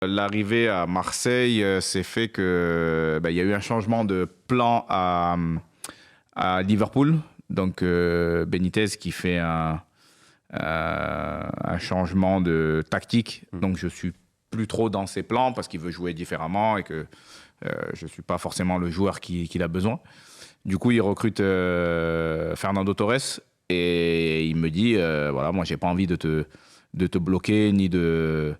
L'arrivée à Marseille s'est fait que il y a eu un changement de plan à Liverpool. Donc Benitez qui fait un changement de tactique. Donc je suis plus trop dans ses plans parce qu'il veut jouer différemment et que je suis pas forcément le joueur qu'il a besoin. Du coup, il recrute Fernando Torres et il me dit voilà, moi j'ai pas envie de te bloquer ni d'être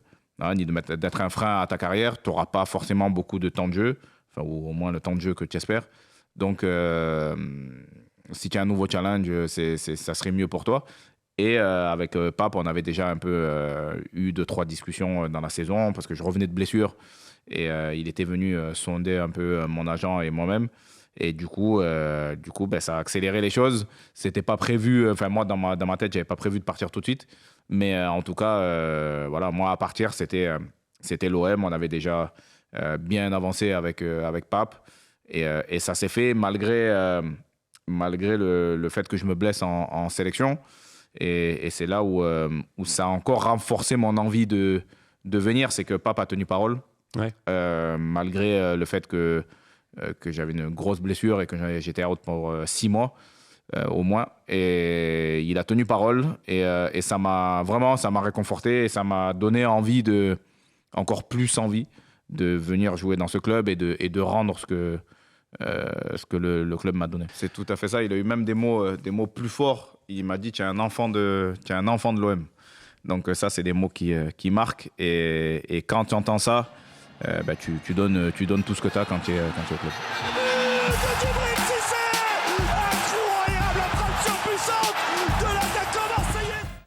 un frein à ta carrière. Tu n'auras pas forcément beaucoup de temps de jeu, enfin, ou au moins le temps de jeu que tu espères. Donc, si tu as un nouveau challenge, ça serait mieux pour toi. Et avec Pape, on avait déjà un peu eu 2-3 discussions dans la saison parce que je revenais de blessure et il était venu sonder un peu mon agent et moi-même. Et du coup, ça a accéléré les choses. C'était pas prévu. Enfin, moi, dans ma tête, j'avais pas prévu de partir tout de suite. Mais en tout cas, voilà, moi, à partir, c'était l'OM. On avait déjà bien avancé avec Pape. Et ça s'est fait malgré le fait que je me blesse en sélection. Et c'est là où ça a encore renforcé mon envie de venir. C'est que Pape a tenu parole. Ouais. Malgré le fait que j'avais une grosse blessure et que j'étais out pour 6 mois au moins. Et il a tenu parole et ça m'a réconforté et ça m'a donné encore plus envie de venir jouer dans ce club et de rendre ce que le club m'a donné. C'est tout à fait ça. Il a eu même des mots plus forts. Il m'a dit tu es un enfant de l'OM. Donc ça, c'est des mots qui marquent. Et quand tu entends ça, tu donnes tout ce que tu as quand tu es au club.